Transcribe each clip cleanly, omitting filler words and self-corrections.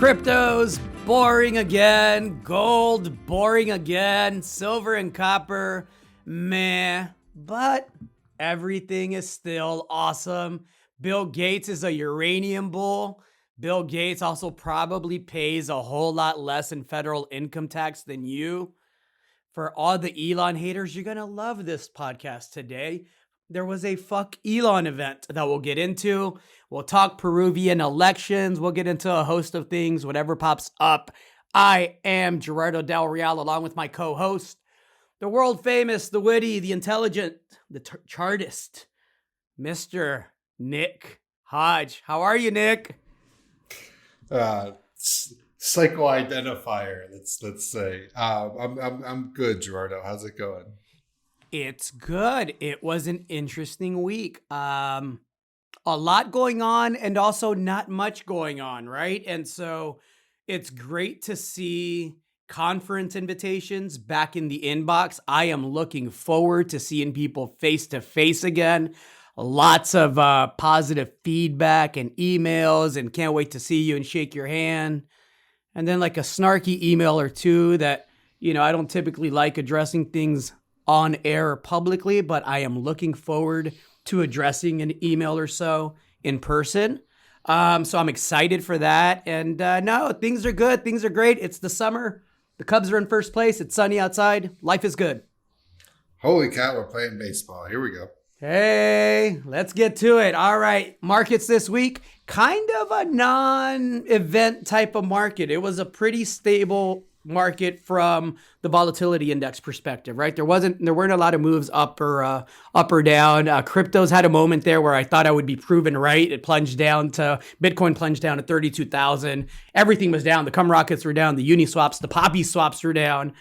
Cryptos, boring again. Gold, boring again. Silver and copper, meh. But everything is still awesome. Bill Gates is a uranium bull. Bill Gates also probably pays a whole lot less in federal income tax than you. For all the Elon haters, you're going to love this podcast today. There was a fuck Elon event that we'll get into. We'll talk Peruvian elections. We'll get into a host of things, whatever pops up. I am Gerardo Del Real, along with my co-host, the world famous, the witty, the intelligent, the chartist, Mr. Nick Hodge. How are you, Nick? Psycho-identifier, let's say. I'm good, Gerardo. How's it going? It's good. It was an interesting week. A lot going on and also not much going on, right? And so it's great to see conference invitations back in the inbox. I am looking forward to seeing people face to face again. Lots of positive feedback and emails, and can't wait to see you and shake your hand. And then like a snarky email or two that, I don't typically like addressing things on air publicly, but I am looking forward to addressing an email or so in person. So I'm excited for that. And no, things are good. Things are great. It's the summer. The Cubs are in first place. It's sunny outside. Life is good. Holy cow, we're playing baseball. Here we go. Hey, let's get to it. All right. Markets this week, kind of a non-event type of market. It was a pretty stable market from the volatility index perspective, right? There weren't a lot of moves up or down. Cryptos had a moment there where I thought I would be proven right. Bitcoin plunged down to 32,000. Everything was down. The cum rockets were down. The uni swaps, the poppy swaps were down.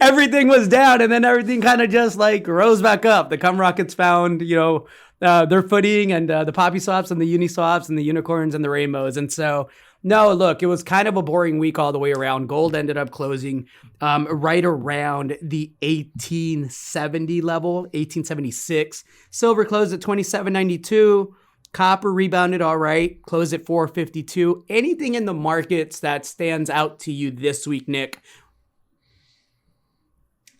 Everything was down, and then everything kind of just like rose back up. The cum rockets found, their footing, and the poppy swaps and the uni swaps and the unicorns and the rainbows. And so, no, look, it was kind of a boring week all the way around. Gold ended up closing right around the 1870 level, 1876. Silver closed at 27.92. Copper rebounded all right, closed at 4.52. Anything in the markets that stands out to you this week, Nick?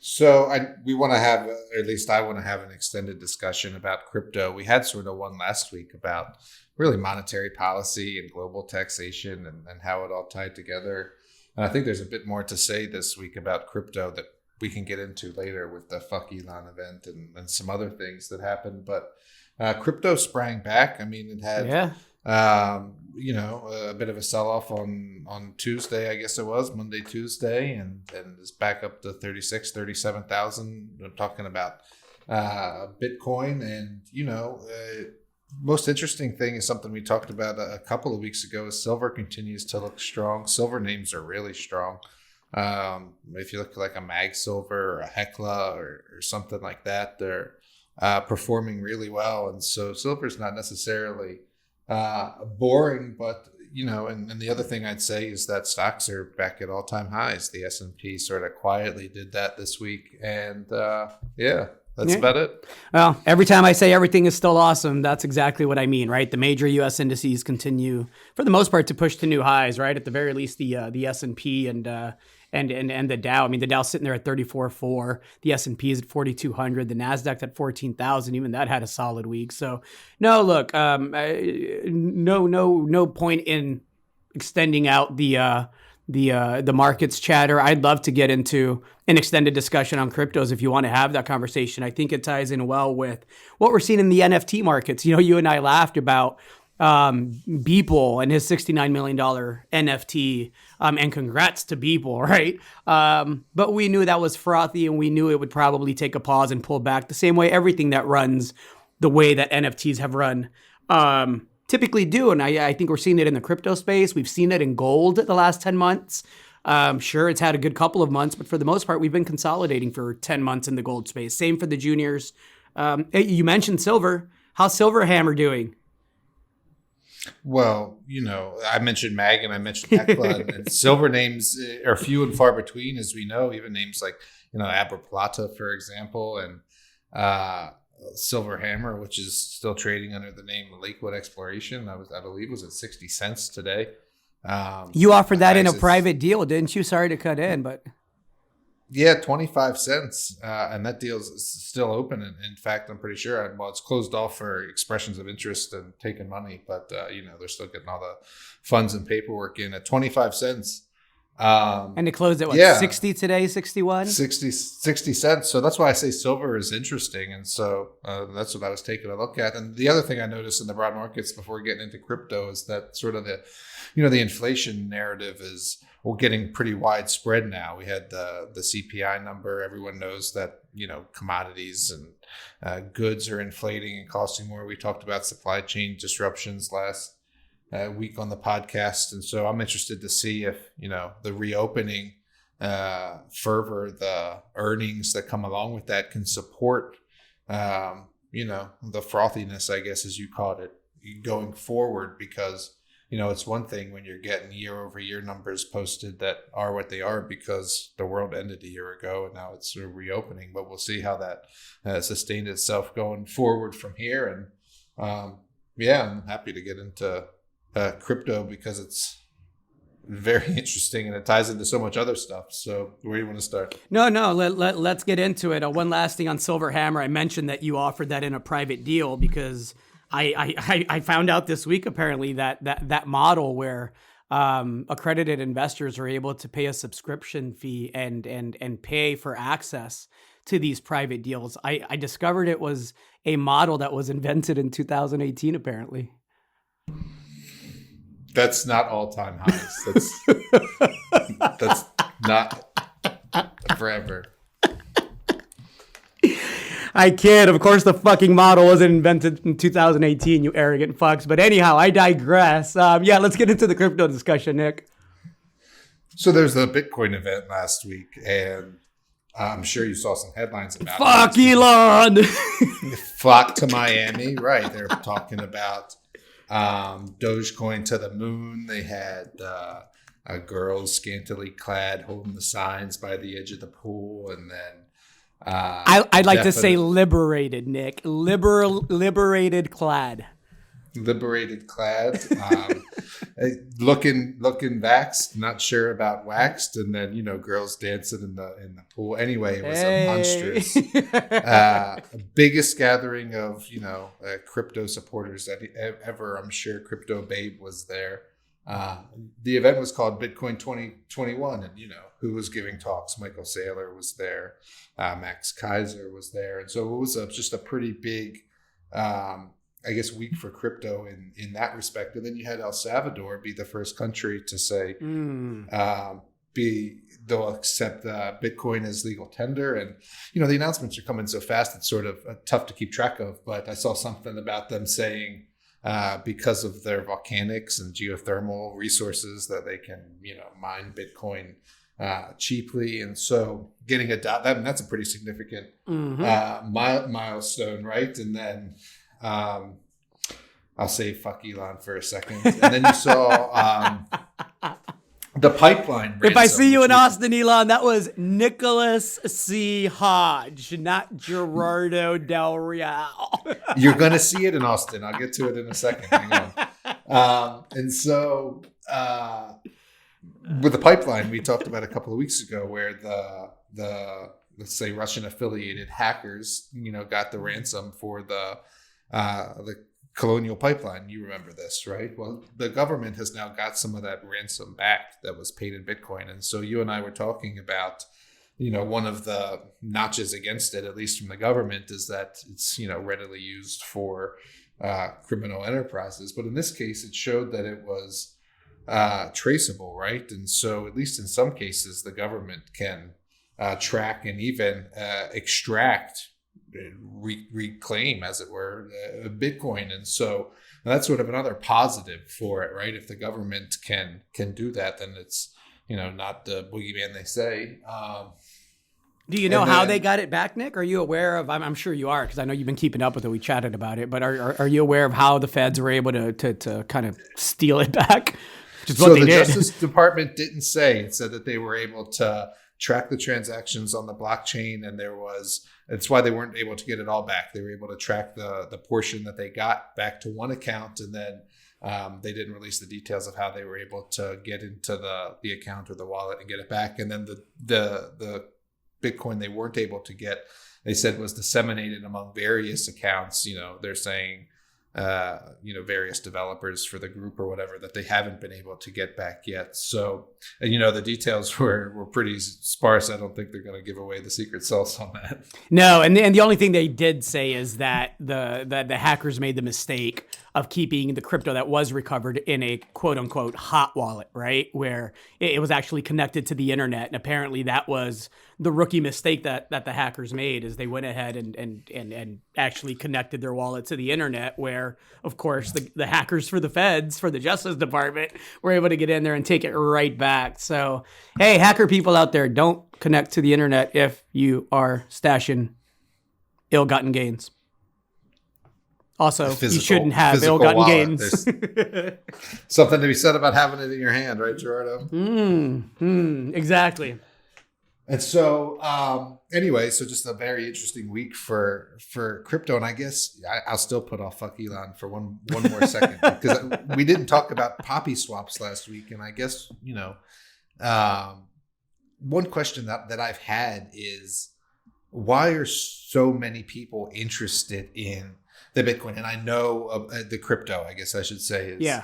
So we want to have, or at least I want to have, an extended discussion about crypto. We had sort of one last week about really monetary policy and global taxation and how it all tied together. And I think there's a bit more to say this week about crypto that we can get into later with the fuck Elon event and some other things that happened. But crypto sprang back. I mean, it had a bit of a sell-off on Tuesday, I guess it was, Monday, Tuesday, and it's back up to 37,000. I'm talking about Bitcoin. And, most interesting thing is something we talked about a couple of weeks ago is silver continues to look strong. Silver names are really strong. If you look like a Mag Silver or a Hecla or something like that, they're performing really well. And so silver is not necessarily boring, but and the other thing I'd say is that stocks are back at all-time highs. The S&P sort of quietly did that this week, and that's about it. Well, every time I say everything is still awesome, that's exactly what I mean, right? The major U.S. indices continue, for the most part, to push to new highs, right? At the very least, the S&P and the Dow. I mean, the Dow's sitting there at 34.4. The S&P is at 4,200. The Nasdaq at 14,000. Even that had a solid week. So, no, look, no point in extending out the markets chatter. I'd love to get into an extended discussion on cryptos if you want to have that conversation. I think it ties in well with what we're seeing in the NFT markets. You and I laughed about Beeple and his $69 million NFT, and congrats to Beeple, right? But we knew that was frothy, and we knew it would probably take a pause and pull back the same way everything that runs the way that NFTs have run typically do. And I think we're seeing it in the crypto space. We've seen it in gold the last 10 months. Sure, it's had a good couple of months, but for the most part, we've been consolidating for 10 months in the gold space. Same for the juniors. You mentioned silver. How's Silverhammer doing? Well, I mentioned Mag and I mentioned Hecla, and silver names are few and far between, as we know. Even names like, Abra Plata, for example, and Silver Hammer, which is still trading under the name Lakewood Exploration. I believe was at 60 cents today. You offered that in a Highs private deal, didn't you? Sorry to cut in, but yeah, 25 cents. And that deal is still open. And in fact, I'm pretty sure, well, it's closed off for expressions of interest and taking money, but, they're still getting all the funds and paperwork in at 25 cents. and it closed at what, Yeah, 60 today, 61? 60 cents. So that's why I say silver is interesting. And so that's what I was taking a look at. And the other thing I noticed in the broad markets before getting into crypto is that sort of the inflation narrative is, we're getting pretty widespread now. We had the CPI number. Everyone knows that, commodities and goods are inflating and costing more. We talked about supply chain disruptions last week on the podcast. And so I'm interested to see if, the reopening fervor, the earnings that come along with that can support, the frothiness, I guess, as you called it, going forward, because it's one thing when you're getting year over year numbers posted that are what they are because the world ended a year ago and now it's sort of reopening. But we'll see how that sustained itself going forward from here. And I'm happy to get into crypto because it's very interesting and it ties into so much other stuff. So where do you want to start? No, let's get into it. One last thing on Silver Hammer. I mentioned that you offered that in a private deal because I found out this week apparently that model where accredited investors are able to pay a subscription fee and pay for access to these private deals. I discovered it was a model that was invented in 2018 apparently. That's not all-time highs. That's not forever. I kid. Of course, the fucking model wasn't invented in 2018, you arrogant fucks. But anyhow, I digress. Let's get into the crypto discussion, Nick. So there's the Bitcoin event last week, and I'm sure you saw some headlines about Fuck it. Elon! Flock to Miami, right? They're talking about Dogecoin to the moon. They had girls scantily clad holding the signs by the edge of the pool, and then I'd like to say liberated, Nick. Liberated clad. Liberated clad. Looking vaxxed, not sure about waxed, and then girls dancing in the pool. Anyway, it was a monstrous, biggest gathering of crypto supporters that ever. I'm sure Crypto Babe was there. The event was called Bitcoin 2021, and who was giving talks? Michael Saylor was there, Max Kaiser was there, and so it was just a pretty big, week for crypto in that respect. And then you had El Salvador be the first country to say they'll accept Bitcoin as legal tender, and the announcements are coming so fast it's sort of tough to keep track of. But I saw something about them saying, because of their volcanics and geothermal resources, that they can, mine Bitcoin cheaply. And so getting that's a pretty significant milestone, right? And then I'll say fuck Elon for a second. And then you saw the pipeline. If I see you in Austin, Elon, that was Nicholas C. Hodge, not Gerardo Del Real. You're going to see it in Austin. I'll get to it in a second. Hang on. And so with the pipeline, we talked about a couple of weeks ago where the let's say Russian affiliated hackers, got the ransom for the Colonial Pipeline. You remember this, right? Well, the government has now got some of that ransom back that was paid in Bitcoin. And so you and I were talking about, one of the notches against it, at least from the government, is that it's, readily used for criminal enterprises. But in this case, it showed that it was traceable, right? And so at least in some cases, the government can track and even extract, reclaim, as it were, Bitcoin. And so that's sort of another positive for it, right? If the government can do that, then it's not the boogeyman they say. Do you know how they got it back, Nick? Are you aware of? I'm sure you are, because I know you've been keeping up with it. We chatted about it, but are you aware of how the feds were able to kind of steal it back? So the Justice Department didn't say. It said that they were able to track the transactions on the blockchain, and there was It's why they weren't able to get it all back. They were able to track the portion that they got back to one account, and then they didn't release the details of how they were able to get into the account or the wallet and get it back. And then the Bitcoin they weren't able to get, they said, was disseminated among various accounts. They're saying, various developers for the group or whatever, that they haven't been able to get back yet. So, and the details were pretty sparse. I don't think they're going to give away the secret sauce on that. No, and the only thing they did say is that the hackers made the mistake of keeping the crypto that was recovered in a quote unquote hot wallet, right? Where it was actually connected to the internet. And apparently that was the rookie mistake that the hackers made, is they went ahead and actually connected their wallet to the internet, where of course the hackers for the feds, for the Justice Department, were able to get in there and take it right back. So, hey, hacker people out there, don't connect to the internet if you are stashing ill-gotten gains. Also, you shouldn't have ill-gotten gains. Something to be said about having it in your hand, right, Gerardo? Exactly. And so, anyway, so just a very interesting week for crypto. And I guess I'll still put off fuck Elon for one more second, because we didn't talk about poppy swaps last week. And I guess, one question that I've had is, why are so many people interested in the Bitcoin? And I know the crypto, I guess I should say, is,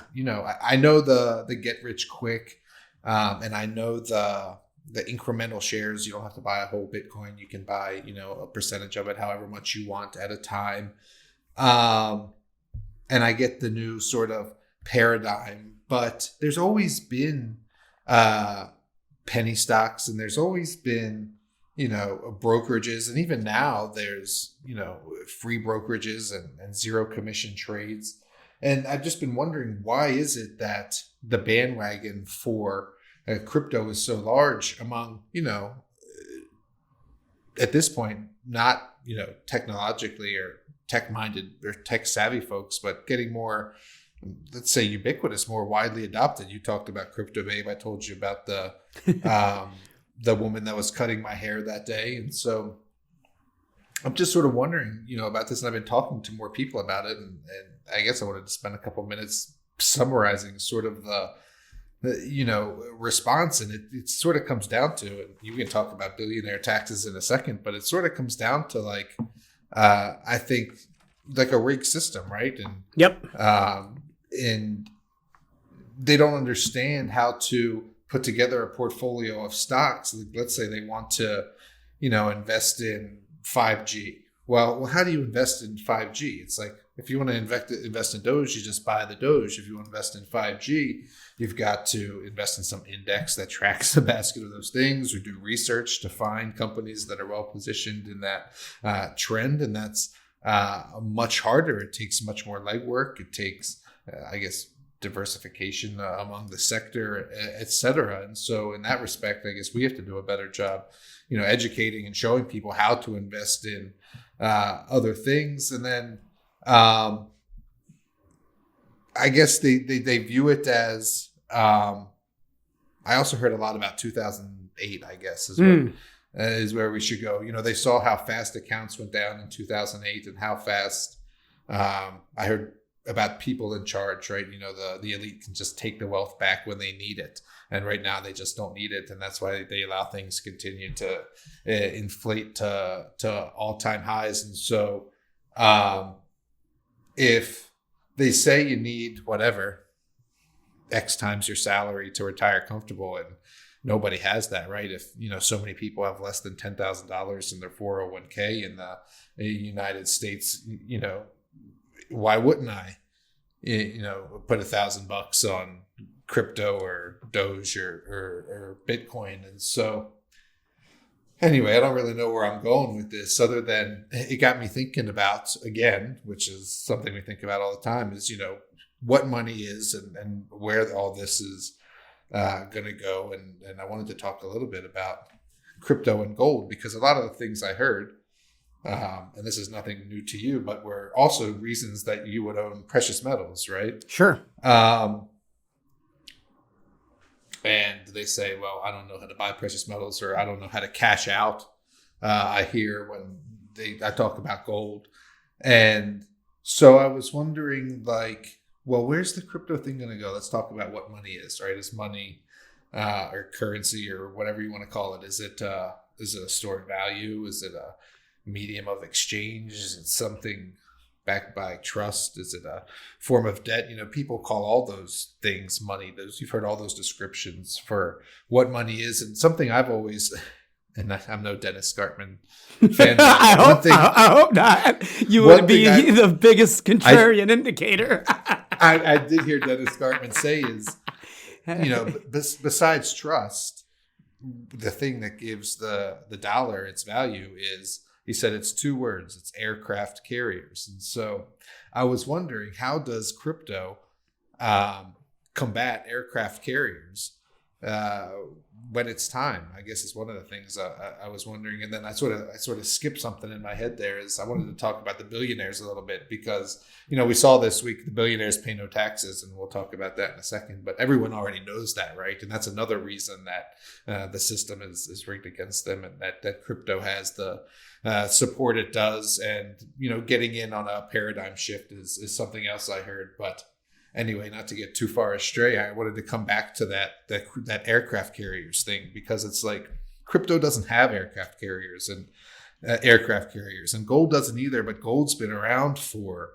I know the get rich quick, and I know the incremental shares. You don't have to buy a whole Bitcoin. You can buy, a percentage of it, however much you want at a time. And I get the new sort of paradigm, but there's always been penny stocks, and there's always been, brokerages. And even now there's, free brokerages and zero commission trades. And I've just been wondering, why is it that the bandwagon for crypto is so large among, at this point, not, technologically or tech-minded or tech-savvy folks, but getting more, let's say, ubiquitous, more widely adopted. You talked about Crypto Babe. I told you about the woman that was cutting my hair that day. And so I'm just sort of wondering, about this. And I've been talking to more people about it. And I guess I wanted to spend a couple of minutes summarizing sort of the response. And it sort of comes down to, and you can talk about billionaire taxes in a second, but it sort of comes down to I think like a rigged system, right? And yep. And they don't understand how to put together a portfolio of stocks. Let's say they want to, invest in 5G. Well, how do you invest in 5G? It's like, if you want to invest in Doge, you just buy the Doge. If you want to invest in 5G, you've got to invest in some index that tracks a basket of those things, or do research to find companies that are well positioned in that trend. And that's much harder. It takes much more legwork. It takes, I guess, diversification among the sector, et cetera. And so in that respect, I guess we have to do a better job, educating and showing people how to invest in other things. And then I guess they view it as, I also heard a lot about 2008, I guess, is where we should go. They saw how fast accounts went down in 2008 and how fast, I heard about people in charge, right? The elite can just take the wealth back when they need it. And right now they just don't need it. And that's why they allow things to continue to inflate to all-time highs. And so if they say you need whatever, X times your salary to retire comfortable, and nobody has that, right? If, so many people have less than $10,000 in their 401k in the United States, why wouldn't I, put $1,000 on crypto or Doge or Bitcoin? And so anyway, I don't really know where I'm going with this, other than it got me thinking about, again, which is something we think about all the time, is, what money is and where all this is going to go. And I wanted to talk a little bit about crypto and gold, because a lot of the things I heard, and this is nothing new to you, but were also reasons that you would own precious metals, right? Sure. And they say, well, I don't know how to buy precious metals, or I don't know how to cash out. I hear when I talk about gold. And so I was wondering, like, well, where's the crypto thing going to go? Let's talk about what money is, right? Is money or currency or whatever you want to call it? Is it a stored value? Is it a medium of exchange? Is it something backed by trust? Is it a form of debt? People call all those things money. You've heard all those descriptions for what money is, and something I've always, and I'm no Dennis Gartman fan. I hope not. You would be the biggest contrarian indicator. I did hear Dennis Gartman say is, besides trust, the thing that gives the dollar its value is, he said, it's two words. It's aircraft carriers. And so I was wondering, how does crypto combat aircraft carriers when it's time? I guess is one of the things I was wondering. And then I sort of skipped something in my head there. Is I wanted to talk about the billionaires a little bit, because we saw this week the billionaires pay no taxes, and we'll talk about that in a second. But everyone already knows that, right? And that's another reason that the system is rigged against them, and that crypto has the support it does. And getting in on a paradigm shift is something else I heard. But anyway, not to get too far astray, I wanted to come back to that aircraft carriers thing, because it's like crypto doesn't have aircraft carriers, and gold doesn't either. But gold's been around for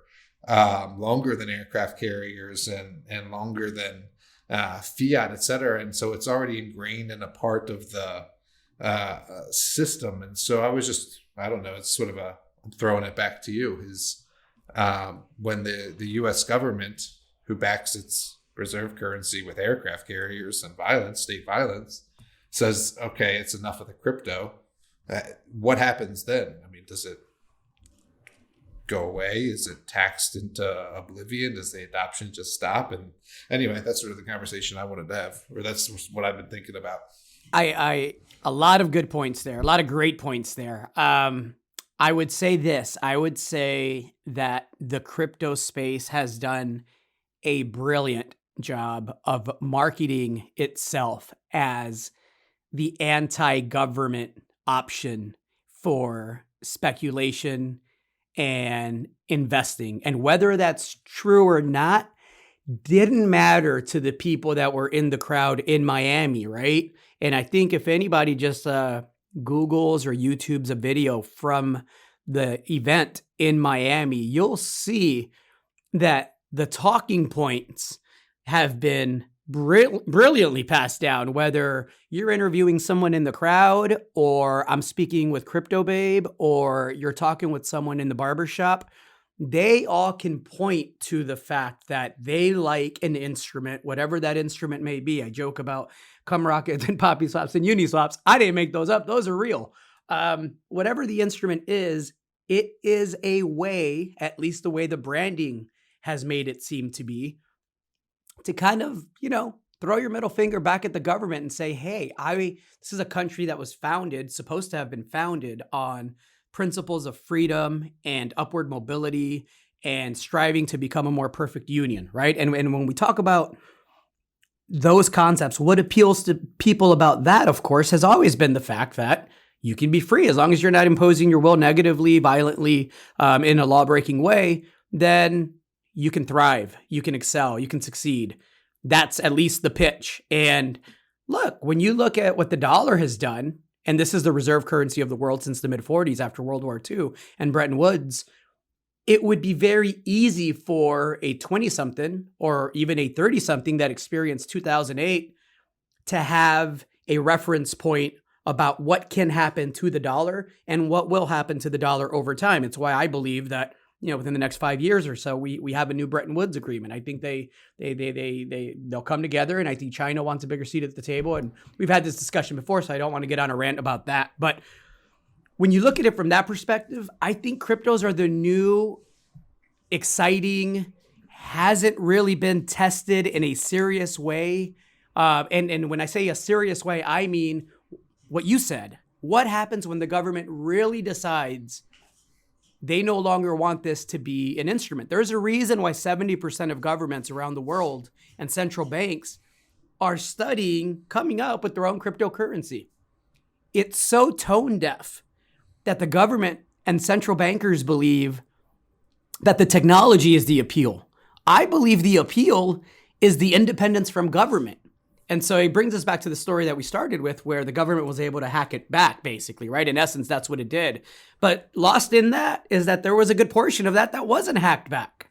longer than aircraft carriers and longer than fiat, et cetera. And so it's already ingrained in a part of the system. And so I don't know, it's sort of I'm throwing it back to you, is when the U.S. government, who backs its reserve currency with aircraft carriers and state violence, says, okay, it's enough of the crypto. What happens then? I mean, does it go away? Is it taxed into oblivion? Does the adoption just stop? And anyway, that's sort of the conversation I wanted to have, or that's what I've been thinking about. A lot of good points there. A lot of great points there. I would say this. I would say that the crypto space has done a brilliant job of marketing itself as the anti-government option for speculation and investing. And whether that's true or not didn't matter to the people that were in the crowd in Miami, right? And I think if anybody just Googles or YouTubes a video from the event in Miami, you'll see that the talking points have been brilliantly passed down, whether you're interviewing someone in the crowd, or I'm speaking with Crypto Babe, or you're talking with someone in the barbershop. They all can point to the fact that they like an instrument, whatever that instrument may be. I joke about cum rockets and poppy swaps and uni swaps. I didn't make those up. Those are real. Whatever the instrument is, it is a way, at least the way the branding has made it seem to be, to kind of, throw your middle finger back at the government and say, hey, this is a country that was supposed to have been founded on principles of freedom and upward mobility and striving to become a more perfect union, right? And when we talk about those concepts, what appeals to people about that, of course, has always been the fact that you can be free as long as you're not imposing your will negatively, violently, in a law-breaking way. Then you can thrive, you can excel, you can succeed. That's at least the pitch. And look, when you look at what the dollar has done, and this is the reserve currency of the world since the mid-40s after World War II and Bretton Woods, it would be very easy for a 20-something or even a 30-something that experienced 2008 to have a reference point about what can happen to the dollar and what will happen to the dollar over time. It's why I believe that, within the next 5 years or so, we have a new Bretton Woods agreement. I think they'll come together, and I think China wants a bigger seat at the table. And we've had this discussion before, so I don't want to get on a rant about that. But when you look at it from that perspective, I think cryptos are the new, exciting, hasn't really been tested in a serious way. And when I say a serious way, I mean what you said. What happens when the government really decides they no longer want this to be an instrument? There's a reason why 70% of governments around the world and central banks are coming up with their own cryptocurrency. It's so tone deaf that the government And central bankers believe that the technology is the appeal. I believe the appeal is the independence from government. And so it brings us back to the story that we started with, where the government was able to hack it back, basically, right? In essence, that's what it did. But lost in that is that there was a good portion of that wasn't hacked back.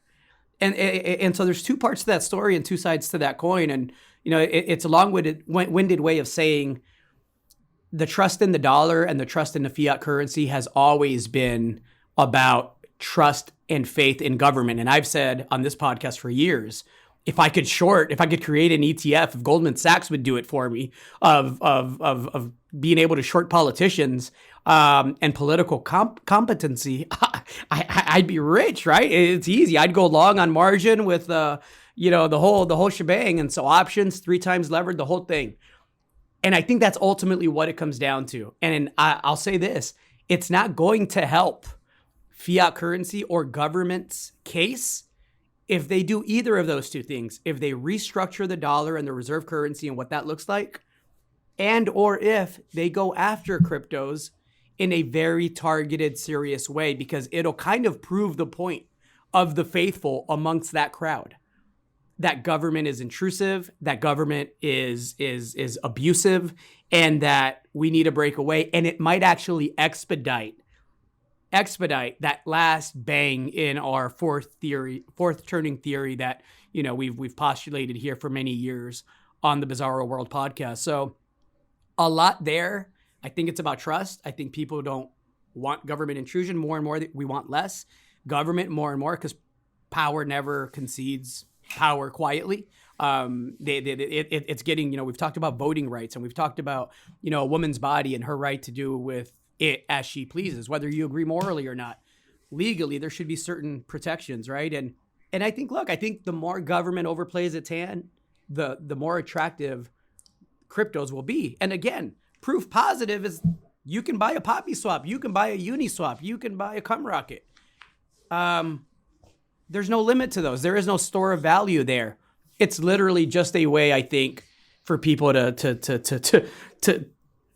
And so there's two parts to that story and two sides to that coin. And, it's a long-winded way of saying the trust in the dollar and the trust in the fiat currency has always been about trust and faith in government. And I've said on this podcast for years, if I could create an ETF, if Goldman Sachs would do it for me, of being able to short politicians and political competency, I'd be rich, right? It's easy. I'd go long on margin with the whole shebang, and so options 3 times levered, the whole thing. And I think that's ultimately what it comes down to. And I'll say this: it's not going to help fiat currency or government's case if they do either of those two things, if they restructure the dollar and the reserve currency and what that looks like, and or if they go after cryptos in a very targeted, serious way, because it'll kind of prove the point of the faithful amongst that crowd. That government is intrusive, that government is abusive, and that we need to break away. And it might actually expedite that last bang in our fourth turning theory that, we've postulated here for many years on the Bizarro World podcast. So a lot there. I think it's about trust. I think people don't want government intrusion more and more. We want less government more and more, because power never concedes power quietly. It's getting, we've talked about voting rights, and we've talked about, a woman's body and her right to do with it as she pleases, whether you agree morally or not. Legally, there should be certain protections, right? And I think the more government overplays its hand, the more attractive cryptos will be. And again, proof positive is you can buy a Poppy swap, you can buy a Uniswap, you can buy a Cum Rocket. There's no limit to those. There is no store of value there. It's literally just a way, I think, for people to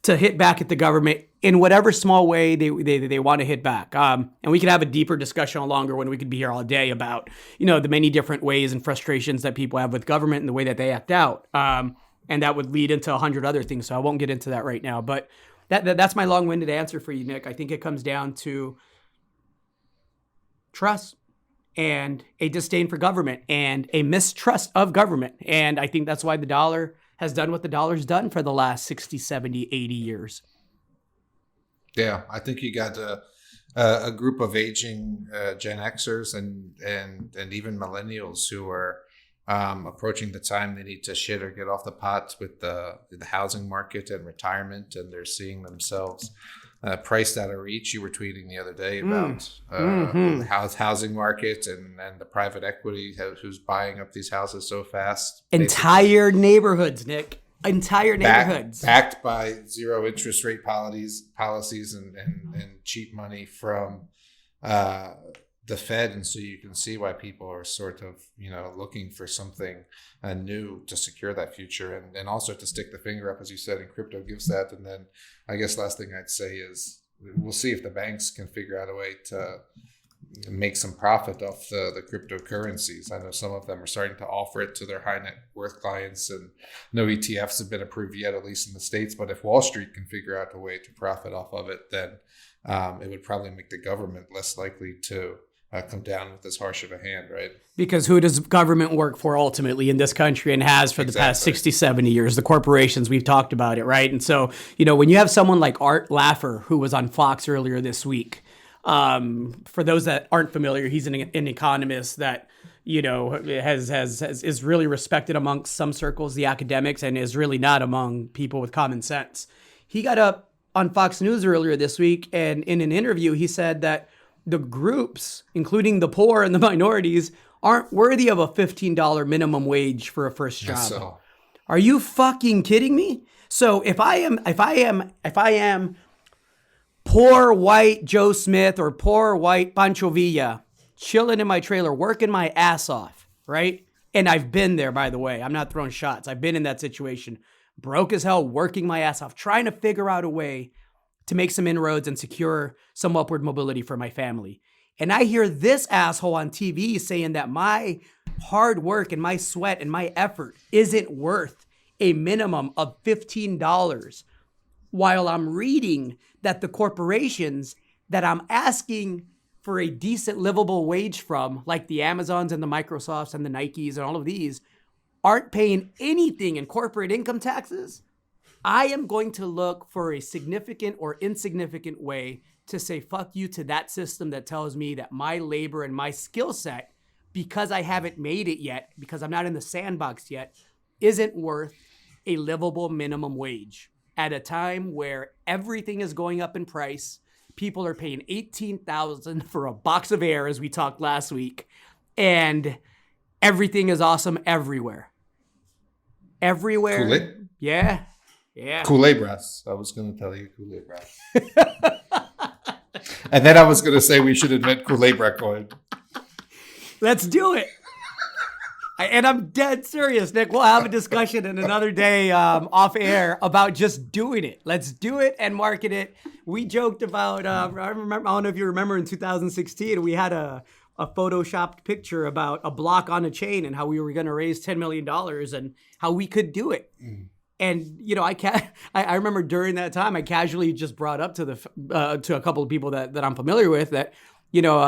hit back at the government in whatever small way they want to hit back. And we could have a deeper discussion longer when we could be here all day about, the many different ways and frustrations that people have with government and the way that they act out. And that would lead into 100 other things. So I won't get into that right now. But that's my long-winded answer for you, Nick. I think it comes down to trust and a disdain for government and a mistrust of government. And I think that's why the dollar has done what the dollar's done for the last 60, 70, 80 years. Yeah, I think you got a group of aging Gen Xers and even millennials who are approaching the time they need to shit or get off the pot with the housing market and retirement, and they're seeing themselves priced out of reach. You were tweeting the other day about the housing market and the private equity who's buying up these houses so fast. Entire neighborhoods, Nick. Entire neighborhoods. Backed by zero interest rate policies and cheap money from the Fed. And so you can see why people are sort of, looking for something new to secure that future and also to stick the finger up, as you said, and crypto gives that. And then I guess last thing I'd say is we'll see if the banks can figure out a way to make some profit off the cryptocurrencies. I know some of them are starting to offer it to their high net worth clients, and no ETFs have been approved yet, at least in the States. But if Wall Street can figure out a way to profit off of it, then it would probably make the government less likely to come down with as harsh of a hand, right? Because who does government work for ultimately in this country and has for the past 60, 70 years? The corporations, we've talked about it, right? And so, when you have someone like Art Laffer, who was on Fox earlier this week, for those that aren't familiar, he's an economist that, is really respected amongst some circles, the academics, and is really not among people with common sense. He got up on Fox News earlier this week, and in an interview, he said that the groups, including the poor and the minorities, aren't worthy of a $15 minimum wage for a first job. So. Are you fucking kidding me? So if I am poor white Joe Smith or poor white Pancho Villa chilling in my trailer, working my ass off, right? And I've been there, by the way. I'm not throwing shots. I've been in that situation. Broke as hell, working my ass off, trying to figure out a way to make some inroads and secure some upward mobility for my family. And I hear this asshole on TV saying that my hard work and my sweat and my effort isn't worth a minimum of $15, while I'm reading that the corporations that I'm asking for a decent livable wage from, like the Amazons and the Microsofts and the Nikes and all of these, aren't paying anything in corporate income taxes. I am going to look for a significant or insignificant way to say fuck you to that system that tells me that my labor and my skill set, because I haven't made it yet, because I'm not in the sandbox yet, isn't worth a livable minimum wage at a time where everything is going up in price. People are paying $18,000 for a box of air, as we talked last week, and everything is awesome everywhere. Everywhere. Yeah. Culebras. I was going to tell you Culebras. And then I was going to say we should invent Culebra coin. Let's do it. And I'm dead serious, Nick. We'll have a discussion in another day off air about just doing it. Let's do it and market it. We joked about, I don't know if you remember in 2016, we had a photoshopped picture about a block on a chain and how we were going to raise $10 million and how we could do it. And, you know, I remember during that time, I casually just brought up to to a couple of people that I'm familiar with that, you know,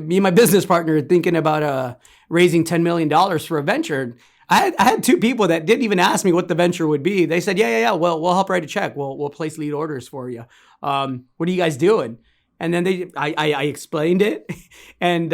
me and my business partner are thinking about raising $10 million for a venture. I had two people that didn't even ask me what the venture would be. They said, yeah. Well, we'll help write a check. We'll place lead orders for you. What are you guys doing? And then I explained it, and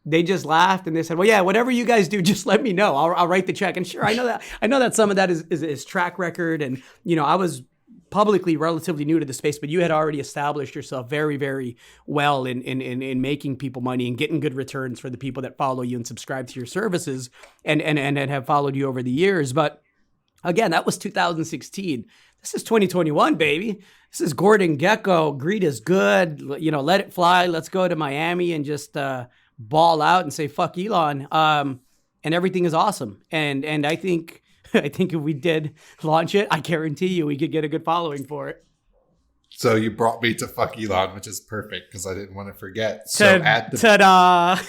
they just laughed and they said, well, yeah, whatever you guys do, just let me know. I'll write the check. And sure, I know that some of that is track record. And, you know, I was publicly relatively new to the space, but you had already established yourself very, very well in making people money and getting good returns for the people that follow you and subscribe to your services and have followed you over the years. But again, that was 2016. This is 2021, baby. This is Gordon Gekko. Greed is good. You know, let it fly. Let's go to Miami and just ball out and say fuck Elon. And everything is awesome. And I think if we did launch it, I guarantee you we could get a good following for it. So you brought me to fuck Elon, which is perfect because I didn't want to forget. So ta-da!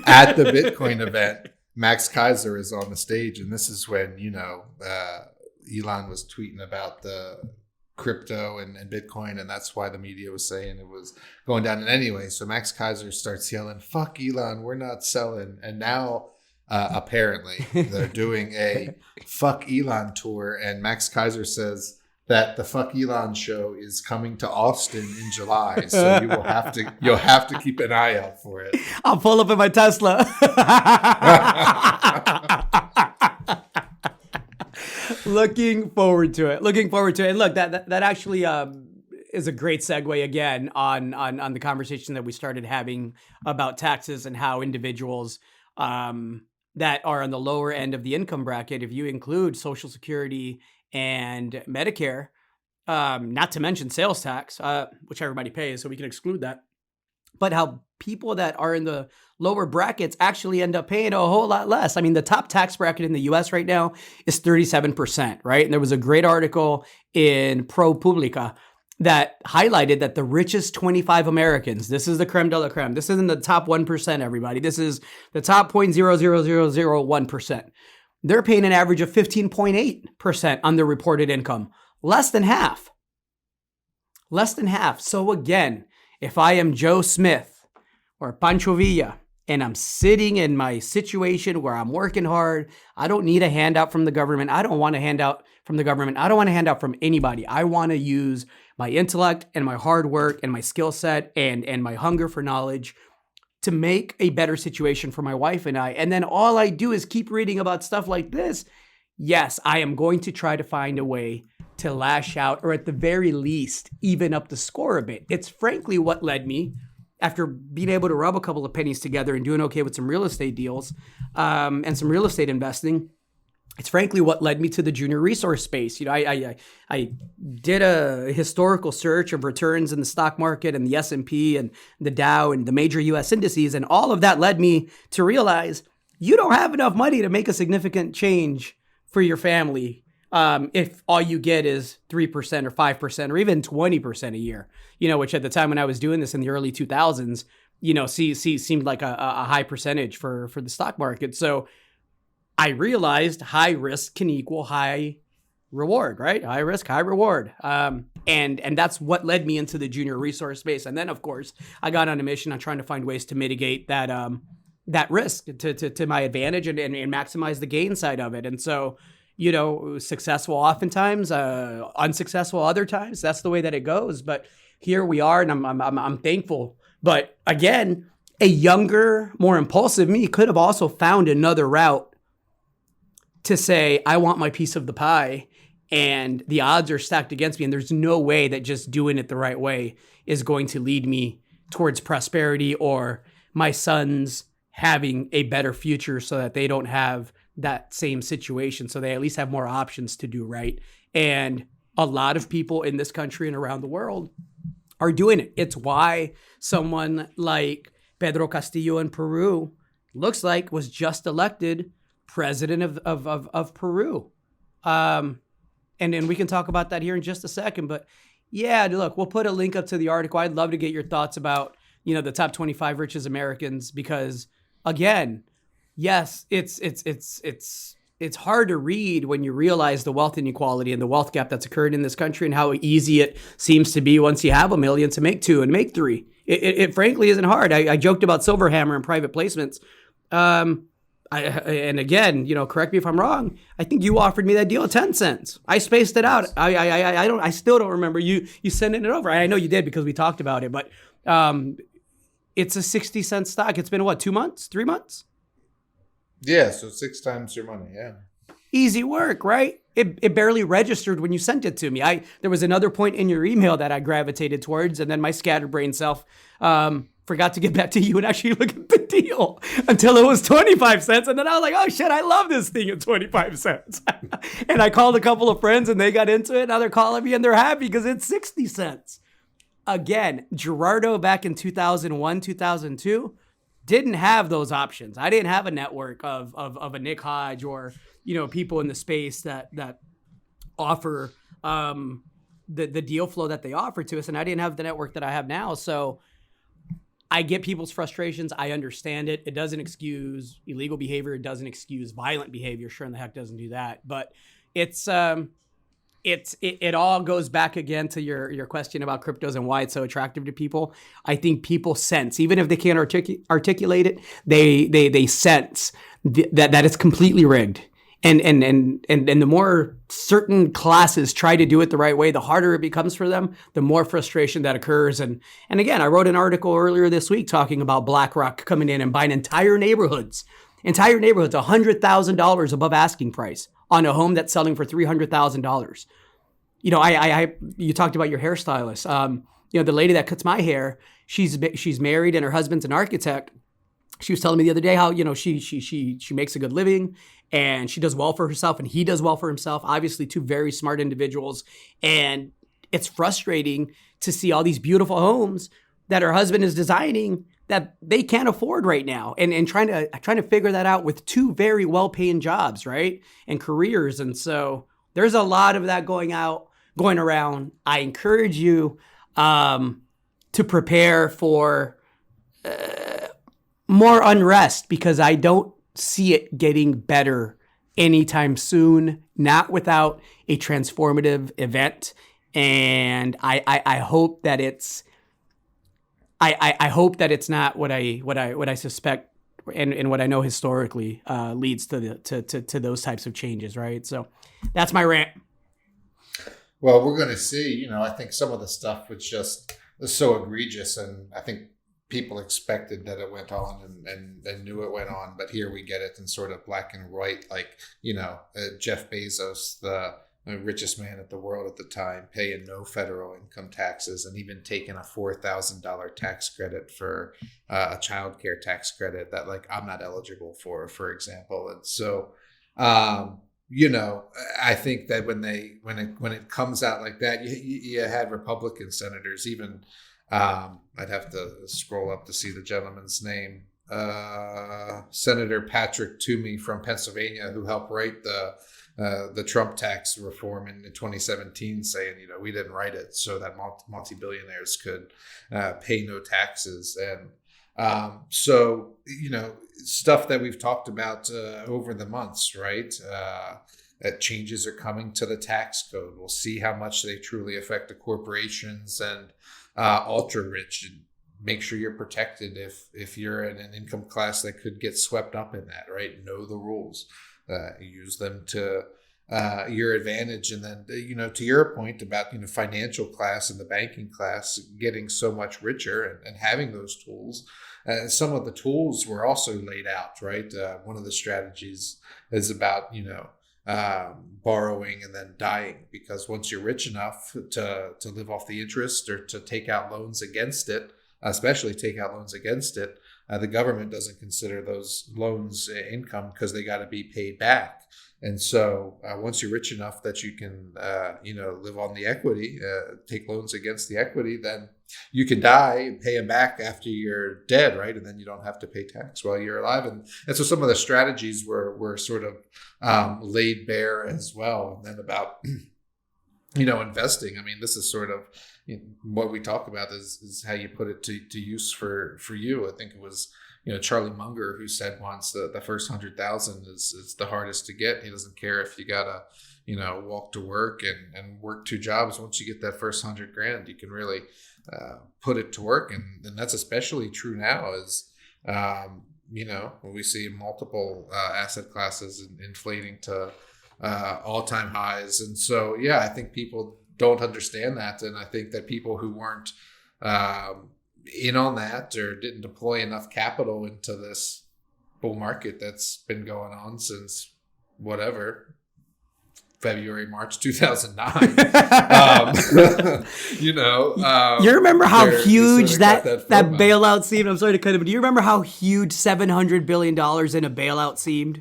At the Bitcoin event, Max Kaiser is on the stage, and this is when, you know, Elon was tweeting about the crypto and Bitcoin, and that's why the media was saying it was going down. And anyway, so Max Kaiser starts yelling, "Fuck Elon, we're not selling." And now apparently they're doing a fuck Elon tour, and Max Kaiser says that the fuck Elon show is coming to Austin in July. So you'll have to keep an eye out for it. I'll pull up in my Tesla. Looking forward to it. And look, that actually is a great segue again on the conversation that we started having about taxes and how individuals that are on the lower end of the income bracket, if you include Social Security and Medicare, not to mention sales tax, which everybody pays, so we can exclude that, but how people that are in the lower brackets actually end up paying a whole lot less. I mean, the top tax bracket in the US right now is 37%, right? And there was a great article in ProPublica that highlighted that the richest 25 Americans, this is the creme de la creme. This isn't the top 1%, everybody. This is the top 0.00001%. They're paying an average of 15.8% on their reported income. Less than half. So again, if I am Joe Smith or Pancho Villa and I'm sitting in my situation where I'm working hard, I don't need a handout from the government. I don't want a handout from the government. I don't want a handout from anybody. I want to use my intellect and my hard work and my skill set and my hunger for knowledge to make a better situation for my wife and I. And then all I do is keep reading about stuff like this. Yes, I am going to try to find a way to lash out, or at the very least, even up the score a bit. It's frankly what led me, after being able to rub a couple of pennies together and doing okay with some real estate deals and some real estate investing, it's frankly what led me to the junior resource space. You know, I did a historical search of returns in the stock market and the S&P and the Dow and the major US indices, and all of that led me to realize you don't have enough money to make a significant change for your family if all you get is 3% or 5% or even 20% a year, which at the time when I was doing this in the early 2000s, seemed like a high percentage for the stock market. So I realized high risk can equal high reward, right? High risk, high reward. And that's what led me into the junior resource space. And then, of course, I got on a mission on trying to find ways to mitigate that risk to my advantage and maximize the gain side of it. And so, successful oftentimes, unsuccessful other times. That's the way that it goes. But here we are, and I'm thankful. But again, a younger, more impulsive me could have also found another route to say, I want my piece of the pie, and the odds are stacked against me. And there's no way that just doing it the right way is going to lead me towards prosperity or my sons having a better future so that they don't have that same situation. So they at least have more options to do right. And a lot of people in this country and around the world are doing it. It's why someone like Pedro Castillo in Peru looks like was just elected president of Peru. And we can talk about that here in just a second. But yeah, look, we'll put a link up to the article. I'd love to get your thoughts about, the top 25 richest Americans, because again, yes, it's hard to read when you realize the wealth inequality and the wealth gap that's occurred in this country and how easy it seems to be once you have $1 million to make 2 and make 3. It frankly isn't hard. I joked about Silverhammer and private placements. And again, correct me if I'm wrong. I think you offered me that deal at 10 cents. I spaced it out. I still don't remember you sending it over. I know you did because we talked about it, but it's a 60-cent stock. It's been what, 2 months, 3 months? Yeah. So 6 times your money. Yeah. Easy work, right? It barely registered when you sent it to me. There was another point in your email that I gravitated towards, and then my scatterbrain self, forgot to get back to you and actually look at the deal until it was 25 cents. And then I was like, oh shit, I love this thing at 25 cents. And I called a couple of friends and they got into it. Now they're calling me and they're happy because it's 60 cents. Again, Gerardo back in 2001, 2002 didn't have those options. I didn't have a network of a Nick Hodge or, people in the space that offer the deal flow that they offer to us. And I didn't have the network that I have now. So I get people's frustrations. I understand it. It doesn't excuse illegal behavior. It doesn't excuse violent behavior. Sure in the heck doesn't do that. But it all goes back again to your question about cryptos and why it's so attractive to people. I think people sense, even if they can't articulate it, they sense that it's completely rigged. And the more certain classes try to do it the right way, the harder it becomes for them, the more frustration that occurs. And again, I wrote an article earlier this week talking about BlackRock coming in and buying entire neighborhoods, $100,000 above asking price on a home that's selling for $300,000. You talked about your hairstylist. The lady that cuts my hair, she's married and her husband's an architect. She was telling me the other day how, she makes a good living and she does well for herself and he does well for himself. Obviously, two very smart individuals. And it's frustrating to see all these beautiful homes that her husband is designing that they can't afford right now. And trying to figure that out with two very well-paying jobs, right? And careers. And so there's a lot of that going around. I encourage you to prepare for more unrest because I don't see it getting better anytime soon, not without a transformative event. And I hope that it's I hope that it's not what I suspect and what I know historically leads to those types of changes, right? So that's my rant. Well, we're going to see. I think some of the stuff was just so egregious, and I think people expected that it went on and knew it went on, but here we get it in sort of black and white, like, Jeff Bezos, the richest man in the world at the time, paying no federal income taxes and even taking a $4,000 tax credit for a child care tax credit that, like, I'm not eligible for example. And so, I think that when it comes out like that, you had Republican senators, even I'd have to scroll up to see the gentleman's name, Senator Patrick Toomey from Pennsylvania, who helped write the the Trump tax reform in 2017, saying, we didn't write it so that multi-billionaires could pay no taxes. And so, stuff that we've talked about over the months, right? That changes are coming to the tax code. We'll see how much they truly affect the corporations and ultra rich, and make sure you're protected if you're in an income class that could get swept up in that, right? Know the rules, use them to your advantage. And then, to your point about, financial class and the banking class getting so much richer and having those tools. Some of the tools were also laid out, right? One of the strategies is about, borrowing and then dying, because once you're rich enough to live off the interest or to take out loans against it, especially take out loans against it, the government doesn't consider those loans income because they got to be paid back. And so once you're rich enough that you can, live on the equity, take loans against the equity, then you can die and pay them back after you're dead, right? And then you don't have to pay tax while you're alive. And so some of the strategies were sort of laid bare as well. And then about, investing. I mean, this is sort of what we talk about is how you put it to use for you. I think it was, Charlie Munger who said once that the first 100,000 is the hardest to get. He doesn't care if you gotta, walk to work and work 2 jobs. Once you get that first 100 grand, you can really put it to work. And that's especially true now as, when we see multiple asset classes inflating to all-time highs. And so, I think people don't understand that. And I think that people who weren't in on that or didn't deploy enough capital into this bull market that's been going on since February, March 2009. You remember how huge that FOMO. bailout seemed? I'm sorry to cut it, but do you remember how huge $700 billion in a bailout seemed?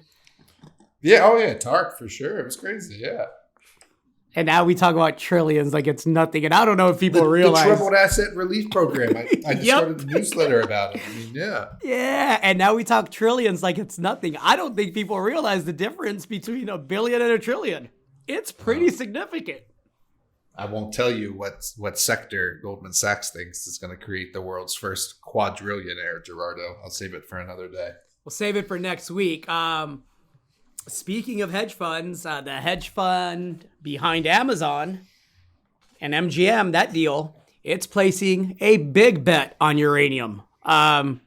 Yeah. Oh, yeah. TARC for sure. It was crazy. Yeah. And now we talk about trillions like it's nothing. And I don't know if people realize. The Troubled Asset Relief Program. I just started a newsletter about it. I mean, yeah. Yeah. And now we talk trillions like it's nothing. I don't think people realize the difference between $1 billion and $1 trillion. It's pretty significant. I won't tell you what sector Goldman Sachs thinks is going to create the world's first quadrillionaire, Gerardo. I'll save it for another day. We'll save it for next week. Speaking of hedge funds, the hedge fund behind Amazon and MGM, that deal, it's placing a big bet on uranium. And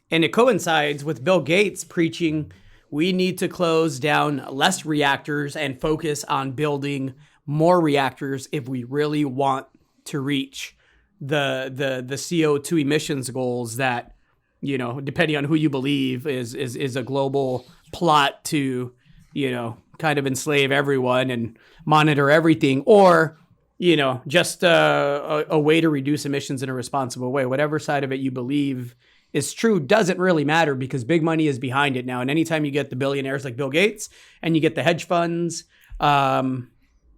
it coincides with Bill Gates preaching we need to close down less reactors and focus on building more reactors if we really want to reach the CO2 emissions goals that, depending on who you believe, is a global plot to, kind of enslave everyone and monitor everything, or, just a way to reduce emissions in a responsible way. Whatever side of it you believe is true doesn't really matter because big money is behind it now. And anytime you get the billionaires like Bill Gates and you get the hedge funds that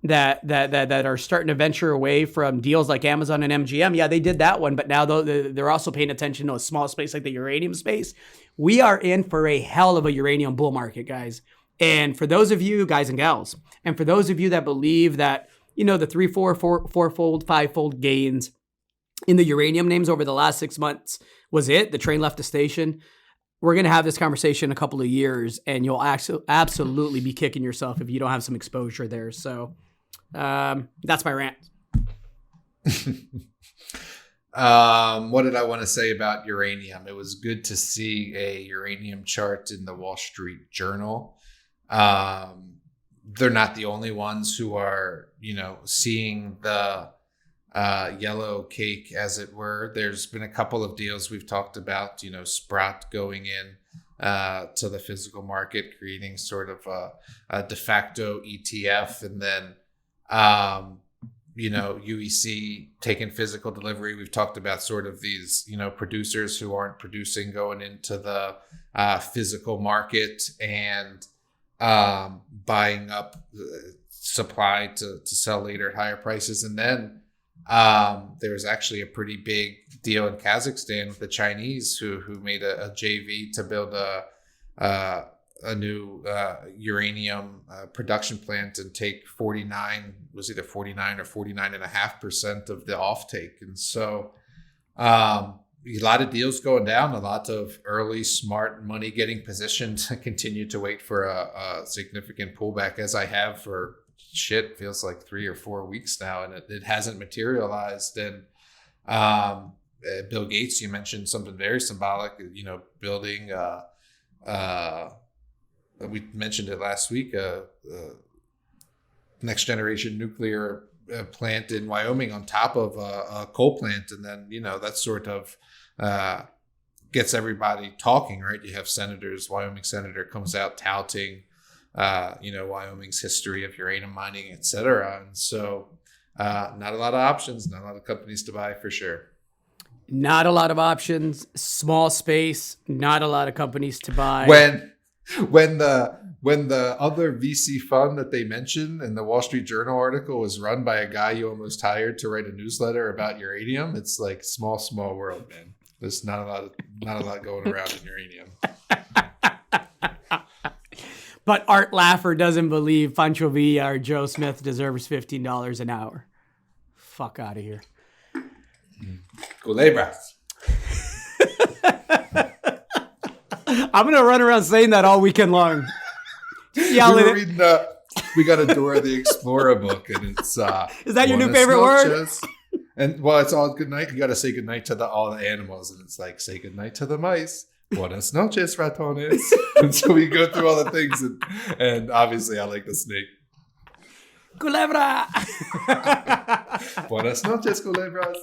are starting to venture away from deals like Amazon and MGM, yeah, they did that one, but now they're also paying attention to a small space like the uranium space. We are in for a hell of a uranium bull market, guys. And for those of you, guys and gals, and for those of you that believe that, the 3, 4, 4-fold, 5-fold gains in the uranium names over the last 6 months was it, the train left the station, we're going to have this conversation in a couple of years, and you'll absolutely be kicking yourself if you don't have some exposure there. So that's my rant. What did I want to say about uranium? It was good to see a uranium chart in the Wall Street Journal. They're not the only ones who are, seeing the yellow cake, as it were. There's been a couple of deals we've talked about, Sprott going in to the physical market, creating sort of a de facto ETF, and then UEC taking physical delivery. We've talked about sort of these, producers who aren't producing going into the physical market and buying up supply to sell later at higher prices. And then there was actually a pretty big deal in Kazakhstan with the Chinese who made a JV to build a new uranium production plant and take 49 or 49.5% of the offtake. And so a lot of deals going down, a lot of early smart money getting positioned to continue to wait for a significant pullback, as I have for feels like 3 or 4 weeks now, and it hasn't materialized. And Bill Gates, you mentioned something very symbolic, building we mentioned it last week, next generation nuclear plant in Wyoming on top of a coal plant. And then, that sort of gets everybody talking, right? You have Wyoming senator comes out touting, Wyoming's history of uranium mining, et cetera. And so not a lot of options, not a lot of companies to buy for sure. Not a lot of options, small space, not a lot of companies to buy. When the other VC fund that they mentioned in the Wall Street Journal article was run by a guy you almost hired to write a newsletter about uranium, it's like small world, man. There's not a lot going around in uranium. But Art Laffer doesn't believe Pancho Villa or Joe Smith deserves $15 an hour. Fuck out of here. Culebras. I'm going to run around saying that all weekend long. We were reading we got a Dora the Explorer book, and it's is that your new favorite word? And it's all good night. You got to say good night to all the animals, and it's like, say good night to the mice. Buenas noches, ratones. And so we go through all the things, and obviously I like the snake. Culebra. Buenas noches, culebras.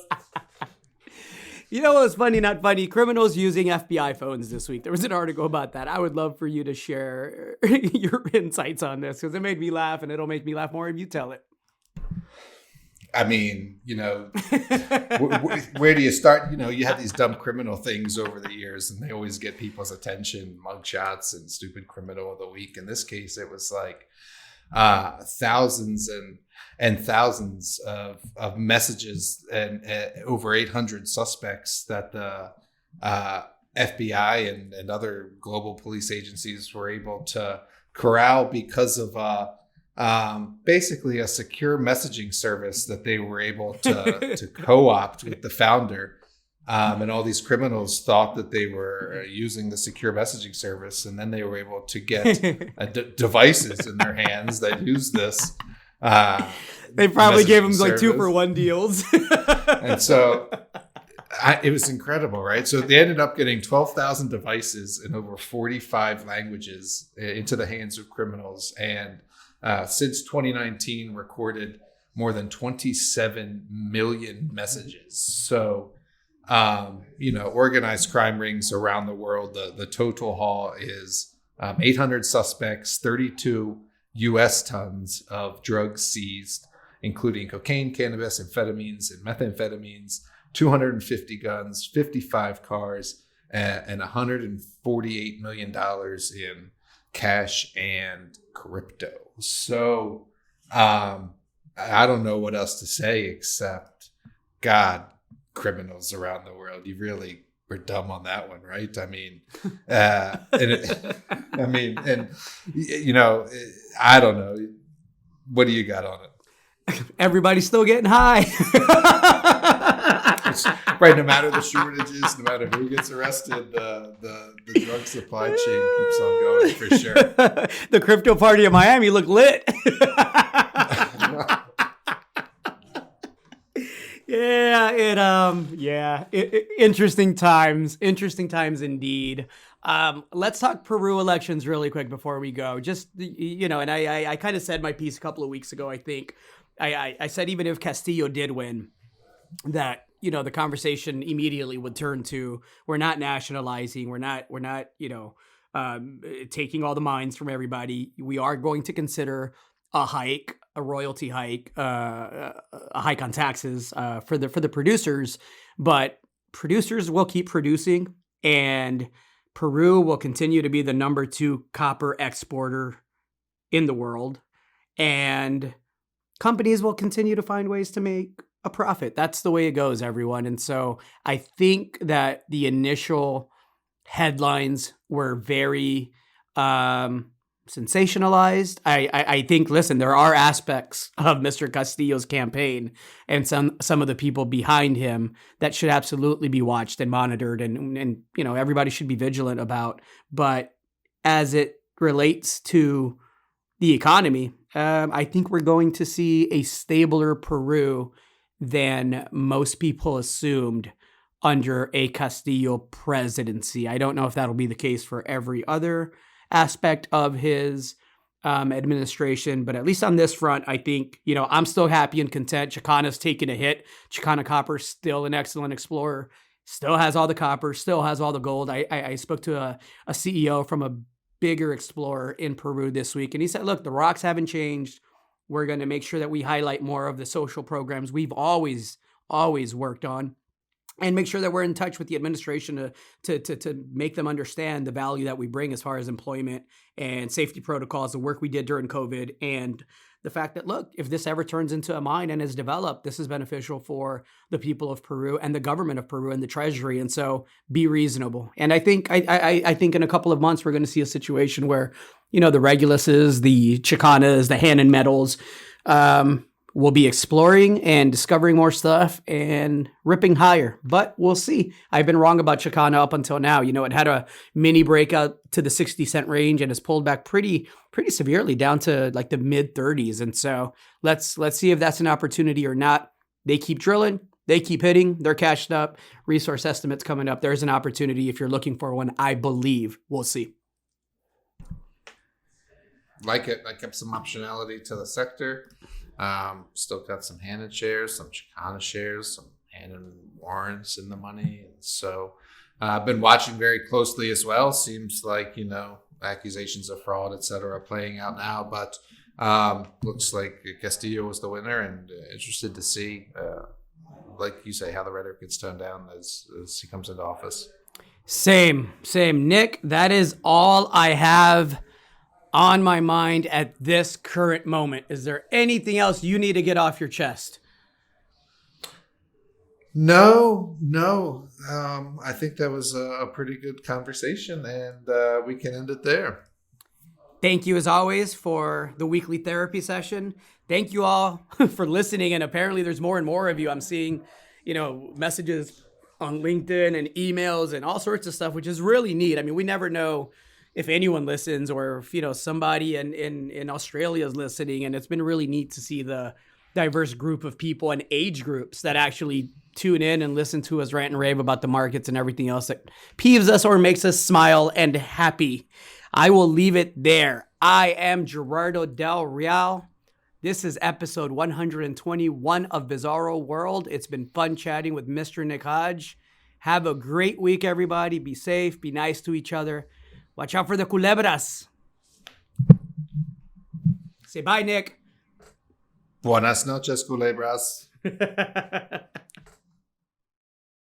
You know what was funny, not funny? Criminals using FBI phones this week. There was an article about that. I would love for you to share your insights on this, because it made me laugh, and it'll make me laugh more if you tell it. I mean, where do you start? You have these dumb criminal things over the years, and they always get people's attention, mugshots and stupid criminal of the week. In this case, it was like thousands and thousands of messages and over 800 suspects that the FBI and other global police agencies were able to corral because of basically a secure messaging service that they were able to co-opt with the founder. And all these criminals thought that they were using the secure messaging service, and then they were able to get devices in their hands that use this. They probably gave them like 2-for-1 deals. And so it was incredible, right? So they ended up getting 12,000 devices in over 45 languages into the hands of criminals. And since 2019, recorded more than 27 million messages. So, organized crime rings around the world. The total haul is 800 suspects, 32 U.S. tons of drugs seized, including cocaine, cannabis, amphetamines, and methamphetamines, 250 guns, 55 cars, and $148 million in cash and crypto. So I don't know what else to say except, God, criminals around the world, you really were dumb on that one, right? I mean, I don't know. What do you got on it? Everybody's still getting high. Right, no matter the shortages, no matter who gets arrested, the drug supply chain keeps on going for sure. The crypto party in Miami looked lit. Interesting times indeed. Let's talk Peru elections really quick before we go. Just, and I kind of said my piece a couple of weeks ago, I think. I said even if Castillo did win, that, the conversation immediately would turn to, we're not nationalizing, we're not, taking all the mines from everybody. We are going to consider a royalty hike, a hike on taxes for the producers, but producers will keep producing, and Peru will continue to be the number 2 copper exporter in the world, and companies will continue to find ways to make a profit. That's the way it goes, everyone. And so I think that the initial headlines were very sensationalized. I think, listen, there are aspects of Mr. Castillo's campaign and some of the people behind him that should absolutely be watched and monitored, and everybody should be vigilant about. But as it relates to the economy, I think we're going to see a stabler Peru than most people assumed under a Castillo presidency. I don't know if that'll be the case for every other aspect of his administration, but at least on this front, I think, I'm still happy and content. Chicana's taken a hit. Chicana Copper's still an excellent explorer, still has all the copper, still has all the gold. I spoke to a CEO from a bigger explorer in Peru this week, and he said, look, the rocks haven't changed. We're going to make sure that we highlight more of the social programs we've always worked on, and make sure that we're in touch with the administration to make them understand the value that we bring as far as employment and safety protocols, the work we did during COVID, and the fact that, look, if this ever turns into a mine and is developed, this is beneficial for the people of Peru and the government of Peru and the treasury. And so be reasonable. And I think I think in a couple of months, we're going to see a situation where, the Reguluses, the Chicanas, the Hannon metals, we'll be exploring and discovering more stuff and ripping higher, but we'll see. I've been wrong about Chicana up until now. It had a mini breakout to the 60-cent range and has pulled back pretty severely down to like the mid 30s. And so let's see if that's an opportunity or not. They keep drilling, they keep hitting, they're cashed up. Resource estimates coming up. There's an opportunity if you're looking for one. I believe we'll see. Like it. I kept some optionality to the sector. Still got some Hannon shares, some Chicana shares, some Hannon warrants in the money. And so I've been watching very closely as well. Seems like, accusations of fraud, et cetera, are playing out now. But looks like Castillo was the winner, and interested to see, like you say, how the rhetoric gets toned down as he comes into office. Same. Nick, that is all I have on my mind at this current moment. Is there anything else you need to get off your chest? No. I think that was a pretty good conversation, and we can end it there. Thank you, as always, for the weekly therapy session. Thank you all for listening, and apparently there's more and more of you. I'm seeing, messages on LinkedIn and emails and all sorts of stuff, which is really neat. I mean, we never know if anyone listens, or if, somebody in Australia is listening. And it's been really neat to see the diverse group of people and age groups that actually tune in and listen to us rant and rave about the markets and everything else that peeves us or makes us smile and happy. I will leave it there. I am Gerardo Del Real. This is episode 121 of Bizarro World. It's been fun chatting with Mr. Nick Hodge. Have a great week, everybody. Be safe. Be nice to each other. Watch out for the Culebras. Say bye, Nick. Buenas noches, Culebras.